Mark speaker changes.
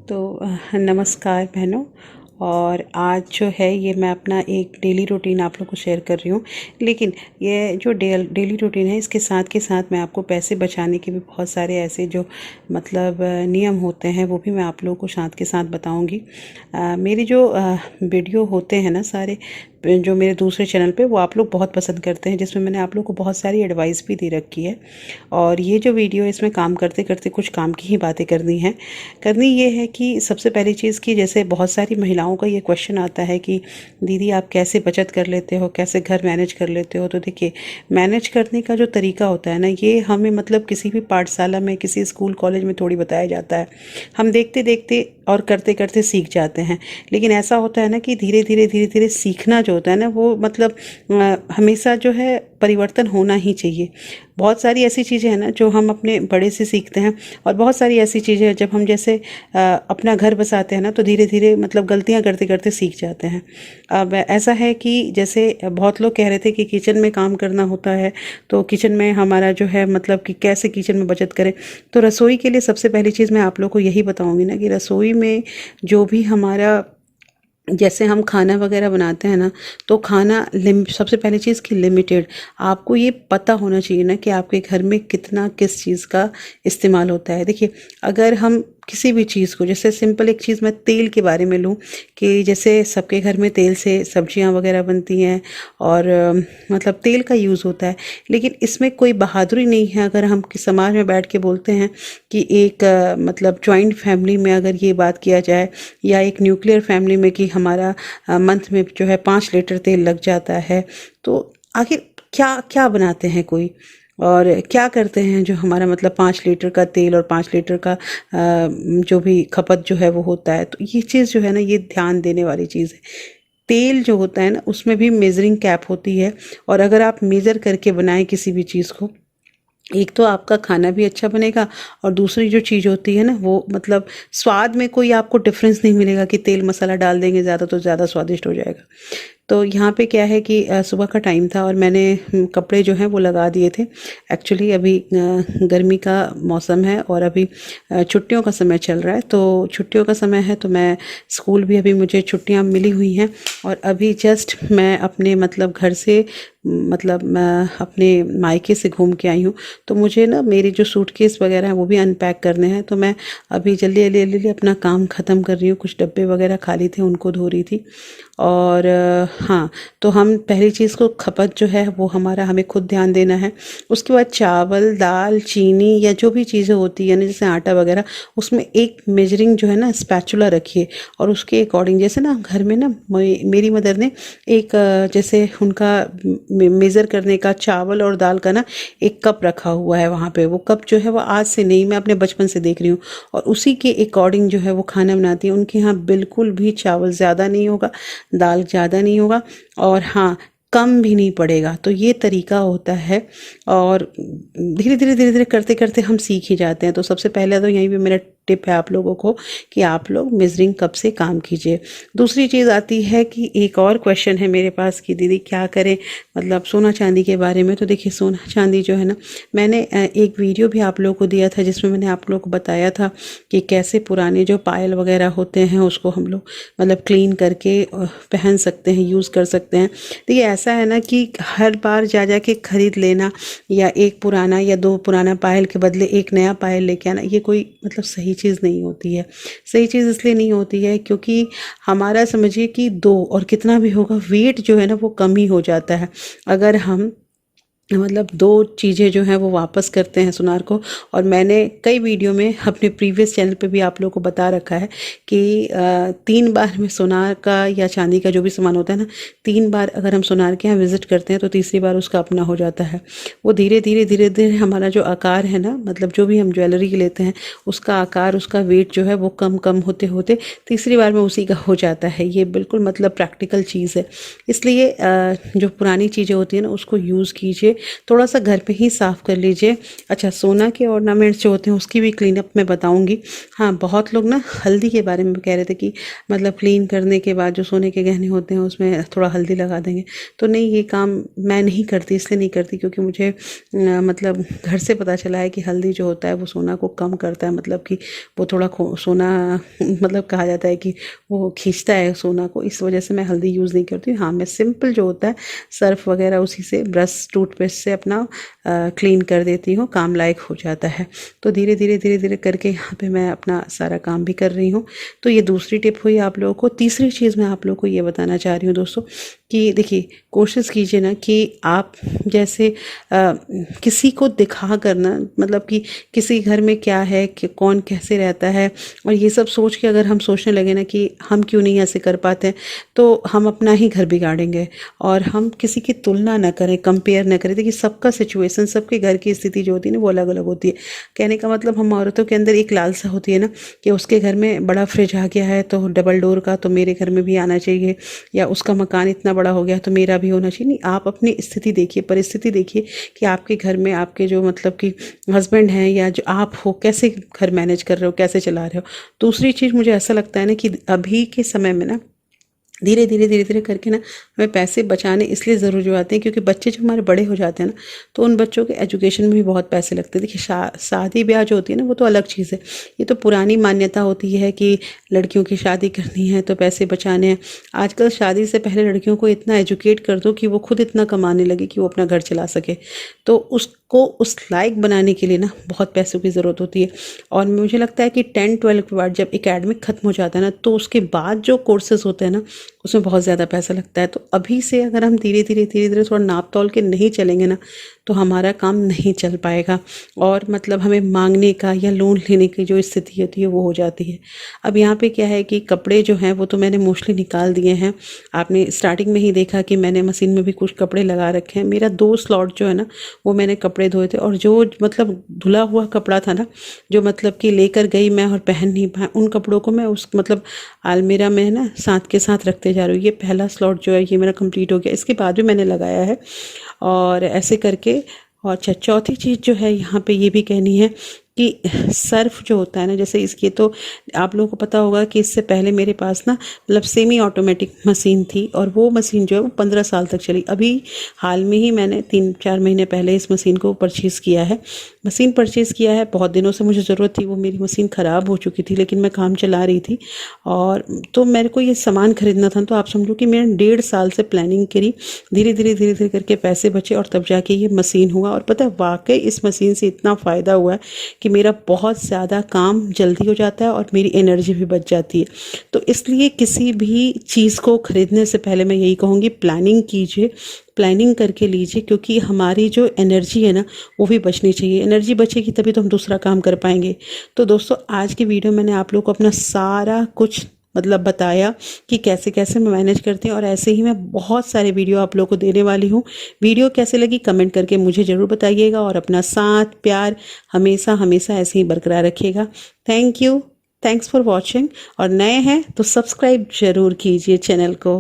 Speaker 1: तो नमस्कार बहनों। और आज जो है ये मैं अपना एक डेली रूटीन आप लोग को शेयर कर रही हूँ। लेकिन ये जो डेली रूटीन है इसके साथ के साथ मैं आपको पैसे बचाने के भी बहुत सारे ऐसे जो मतलब नियम होते हैं वो भी मैं आप लोगों को साथ के साथ बताऊँगी। मेरी जो वीडियो होते हैं ना सारे जो मेरे दूसरे चैनल पे वो आप लोग बहुत पसंद करते हैं, जिसमें मैंने आप लोग को बहुत सारी एडवाइस भी दे रखी है। और ये जो वीडियो है इसमें काम करते करते कुछ काम की ही बातें करनी ये है कि सबसे पहली चीज़ कि जैसे बहुत सारी महिलाओं का ये क्वेश्चन आता है कि दीदी आप कैसे बचत कर लेते हो, कैसे घर मैनेज कर लेते हो। तो देखिए, मैनेज करने का जो तरीका होता है ना, ये हमें मतलब किसी भी पाठशाला में, किसी स्कूल कॉलेज में थोड़ी बताया जाता है। हम देखते देखते और करते करते सीख जाते हैं। लेकिन ऐसा होता है ना कि धीरे धीरे सीखना जो होता है ना वो मतलब हमेशा जो है परिवर्तन होना ही चाहिए। बहुत सारी ऐसी चीज़ें हैं ना जो हम अपने बड़े से सीखते हैं, और बहुत सारी ऐसी चीज़ें हैं जब हम जैसे अपना घर बसाते हैं ना तो धीरे धीरे मतलब गलतियां करते करते सीख जाते हैं। अब ऐसा है कि जैसे बहुत लोग कह रहे थे कि किचन में काम करना होता है, तो किचन में हमारा जो है मतलब कि कैसे किचन में बचत करें। तो रसोई के लिए सबसे पहली चीज़ मैं आप लोग को यही बताऊंगी ना कि रसोई में जो भी हमारा जैसे हम खाना वगैरह बनाते हैं ना, तो खाना सबसे पहली चीज़ कि लिमिटेड। आपको ये पता होना चाहिए ना कि आपके घर में कितना किस चीज़ का इस्तेमाल होता है। देखिए, अगर हम किसी भी चीज़ को, जैसे सिंपल एक चीज़ मैं तेल के बारे में लूँ कि जैसे सबके घर में तेल से सब्जियां वगैरह बनती हैं और मतलब तेल का यूज़ होता है। लेकिन इसमें कोई बहादुरी नहीं है अगर हम समाज में बैठ के बोलते हैं कि एक मतलब जॉइंट फैमिली में अगर ये बात किया जाए, या एक न्यूक्लियर फैमिली में कि हमारा मंथ में जो है 5 लीटर तेल लग जाता है। तो आखिर क्या क्या बनाते हैं कोई, और क्या करते हैं जो हमारा मतलब 5 लीटर का तेल और 5 लीटर का जो भी खपत जो है वो होता है। तो ये चीज़ जो है ना, ये ध्यान देने वाली चीज़ है। तेल जो होता है ना उसमें भी मेजरिंग कैप होती है, और अगर आप मेज़र करके बनाएं किसी भी चीज़ को, एक तो आपका खाना भी अच्छा बनेगा, और दूसरी जो चीज़ होती है ना वो मतलब स्वाद में कोई आपको डिफरेंस नहीं मिलेगा कि तेल मसाला डाल देंगे ज़्यादा तो ज़्यादा स्वादिष्ट हो जाएगा। तो यहाँ पे क्या है कि सुबह का टाइम था और मैंने कपड़े जो हैं वो लगा दिए थे। एक्चुअली अभी गर्मी का मौसम है और अभी छुट्टियों का समय चल रहा है। तो छुट्टियों का समय है तो मैं स्कूल भी अभी मुझे छुट्टियाँ मिली हुई हैं, और अभी जस्ट मैं अपने मतलब घर से मतलब मैं अपने मायके से घूम के आई हूँ। तो मुझे ना मेरी जो सूटकेस वगैरह हैं वो भी अनपैक करने हैं। तो मैं अभी जल्दी जल्दी जल्दी अपना काम ख़त्म कर रही हूँ। कुछ डब्बे वगैरह खाली थे उनको धो रही थी। और हाँ, तो हम पहली चीज़ को खपत जो है वो हमारा हमें खुद ध्यान देना है। उसके बाद चावल, दाल, चीनी या जो भी चीज़ें होती है ना जैसे आटा वगैरह, उसमें एक मेजरिंग जो है ना स्पैचुला रखिए, और उसके अकॉर्डिंग जैसे ना घर में ना मेरी मदर ने एक जैसे उनका मेज़र करने का चावल और दाल का ना एक कप रखा हुआ है वहाँ पे। वो कप जो है वो आज से नहीं, मैं अपने बचपन से देख रही हूँ, और उसी के अकॉर्डिंग जो है वो खाना बनाती है। उनके यहाँ बिल्कुल भी चावल ज़्यादा नहीं होगा, दाल ज़्यादा नहीं होगा, और हाँ कम भी नहीं पड़ेगा। तो ये तरीका होता है, और धीरे धीरे करते करते हम सीख ही जाते हैं। तो सबसे पहले तो यहीं पे मेरा टिप है आप लोगों को कि आप लोग मेजरिंग कप से काम कीजिए। दूसरी चीज़ आती है कि एक और क्वेश्चन है मेरे पास कि दीदी क्या करें मतलब सोना चांदी के बारे में। तो देखिए, सोना चांदी जो है ना, मैंने एक वीडियो भी आप लोगों को दिया था जिसमें मैंने आप लोगों को बताया था कि कैसे पुराने जो पायल वगैरह होते हैं उसको हम लोग मतलब क्लीन करके पहन सकते हैं, यूज़ कर सकते हैं। तो ये ऐसा है ना कि हर बार जा जा के खरीद लेना, या एक पुराना या दो पुराना पायल के बदले एक नया पायल लेके आना, ये कोई मतलब सही चीज़ नहीं होती है। सही चीज़ इसलिए नहीं होती है क्योंकि हमारा समझिए कि दो और कितना भी होगा, वेट जो है ना वो कम ही हो जाता है अगर हम मतलब दो चीज़ें जो हैं वो वापस करते हैं सुनार को। और मैंने कई वीडियो में अपने प्रीवियस चैनल पे भी आप लोगों को बता रखा है कि 3 बार में सोनार का या चांदी का जो भी सामान होता है ना, 3 बार अगर हम सोनार के यहाँ विज़िट करते हैं तो तीसरी बार उसका अपना हो जाता है। वो धीरे धीरे हमारा जो आकार है ना, मतलब जो भी हम ज्वेलरी लेते हैं उसका आकार, उसका वेट जो है वो कम कम होते होते तीसरी बार में उसी का हो जाता है। ये बिल्कुल मतलब प्रैक्टिकल चीज़ है। इसलिए जो पुरानी चीज़ें होती हैं ना उसको यूज़ कीजिए, थोड़ा सा घर पे ही साफ़ कर लीजिए। अच्छा, सोना के ऑर्नामेंट्स जो होते हैं उसकी भी क्लीनअप मैं बताऊंगी। हाँ, बहुत लोग ना हल्दी के बारे में कह रहे थे कि मतलब क्लीन करने के बाद जो सोने के गहने होते हैं उसमें थोड़ा हल्दी लगा देंगे। तो नहीं, ये काम मैं नहीं करती, इसलिए नहीं करती क्योंकि मुझे मतलब घर से पता चला है कि हल्दी जो होता है वो सोना को कम करता है, मतलब कि वो थोड़ा सोना मतलब कहा जाता है कि वो खींचता है सोना को, इस वजह से मैं हल्दी यूज़ नहीं करती हूँ। हाँ, मैं सिंपल जो होता है सर्फ वगैरह उसी से ब्रश टूथपेस्ट से अपना क्लीन कर देती हूँ, काम लायक हो जाता है। तो धीरे धीरे धीरे धीरे करके यहाँ पे मैं अपना सारा काम भी कर रही हूँ। तो ये दूसरी टिप हुई आप लोगों को। तीसरी चीज़ मैं आप लोगों को ये बताना चाह रही हूँ दोस्तों कि देखिए, कोशिश कीजिए ना कि आप जैसे किसी को दिखा कर ना, मतलब कि किसी घर में क्या है कि कौन कैसे रहता है और ये सब सोच के अगर हम सोचने लगे ना कि हम क्यों नहीं ऐसे कर पाते हैं, तो हम अपना ही घर बिगाड़ेंगे। और हम किसी की तुलना ना करें, कंपेयर ना करें। देखिए, सबका सिचुएशन, सबके घर की स्थिति जो होती है ना वो अलग अलग होती है। कहने का मतलब, हम औरतों के अंदर एक लालसा होती है ना कि उसके घर में बड़ा फ्रिज आ गया है तो डबल डोर का, तो मेरे घर में भी आना चाहिए, या उसका मकान इतना बड़ा हो गया तो मेरा भी होना चाहिए। नहीं, आप अपनी स्थिति देखिए, परिस्थिति देखिए कि आपके घर में आपके जो मतलब कि हस्बैंड हैं या जो आप हो, कैसे घर मैनेज कर रहे हो, कैसे चला रहे हो। दूसरी चीज़ मुझे ऐसा लगता है ना कि अभी के समय में ना धीरे धीरे करके ना हमें पैसे बचाने इसलिए ज़रूरी हो आते हैं क्योंकि बच्चे जब हमारे बड़े हो जाते हैं ना तो उन बच्चों के एजुकेशन में भी बहुत पैसे लगते हैं। देखिए, शादी ब्याह जो होती है ना वो तो अलग चीज़ है। ये तो पुरानी मान्यता होती है कि लड़कियों की शादी करनी है तो पैसे बचाने हैं। आजकल शादी से पहले लड़कियों को इतना एजुकेट कर दो कि वो खुद इतना कमाने लगे कि वो अपना घर चला सके। तो उसको उस लायक बनाने के लिए ना बहुत पैसों की ज़रूरत होती है। और मुझे लगता है कि 10-12 के बाद जब एकेडमिक ख़त्म हो जाता है ना तो उसके बाद जो कोर्सेज होते हैं ना उसमें बहुत ज़्यादा पैसा लगता है। तो अभी से अगर हम धीरे धीरे थोड़ा नाप तोल के नहीं चलेंगे ना तो हमारा काम नहीं चल पाएगा और मतलब हमें मांगने का या लोन लेने की जो स्थिति होती है वो हो जाती है। अब यहाँ पे क्या है कि कपड़े जो हैं वो तो मैंने मोस्टली निकाल दिए हैं। आपने स्टार्टिंग में ही देखा कि मैंने मशीन में भी कुछ कपड़े लगा रखे हैं। मेरा 2 स्लॉट जो है ना वो मैंने कपड़े धोए थे, और जो मतलब धुला हुआ कपड़ा था ना, जो मतलब कि लेकर गई मैं और पहन नहीं पाया, उन कपड़ों को मैं उस मतलब अलमीरा में ना साथ के साथ रखते जा रही हूँ। ये पहला स्लॉट जो है ये मेरा कंप्लीट हो गया, इसके बाद भी मैंने लगाया है और ऐसे करके। और अच्छा, चौथी चीज़ जो है यहाँ पे ये भी कहनी है कि सर्फ जो होता है ना, जैसे इसकी तो आप लोगों को पता होगा कि इससे पहले मेरे पास ना मतलब सेमी ऑटोमेटिक मशीन थी और वो मशीन जो है वो 15 साल तक चली। अभी हाल में ही मैंने 3-4 महीने पहले इस मशीन को परचेज़ किया है। मशीन परचेज़ किया है, बहुत दिनों से मुझे ज़रूरत थी। वो मेरी मशीन ख़राब हो चुकी थी लेकिन मैं काम चला रही थी और तो मेरे को ये सामान ख़रीदना था। तो आप समझो कि मैंने 1.5 साल से प्लानिंग करी, धीरे धीरे करके पैसे बचे और तब जाके ये मशीन हुआ। और पता है, वाकई इस मशीन से इतना फ़ायदा हुआ है कि मेरा बहुत ज़्यादा काम जल्दी हो जाता है और मेरी एनर्जी भी बच जाती है। तो इसलिए किसी भी चीज़ को ख़रीदने से पहले मैं यही कहूँगी, प्लानिंग कीजिए, प्लानिंग करके लीजिए, क्योंकि हमारी जो एनर्जी है ना वो भी बचनी चाहिए। एनर्जी बचेगी तभी तो हम दूसरा काम कर पाएंगे। तो दोस्तों, आज की वीडियो मैंने आप लोग को अपना सारा कुछ मतलब बताया कि कैसे कैसे मैं मैनेज करती हूँ, और ऐसे ही मैं बहुत सारे वीडियो आप लोगों को देने वाली हूँ। वीडियो कैसे लगी कमेंट करके मुझे ज़रूर बताइएगा और अपना साथ प्यार हमेशा हमेशा ऐसे ही बरकरार रखिएगा। Thank you, thanks for watching. और नए हैं तो सब्सक्राइब ज़रूर कीजिए चैनल को।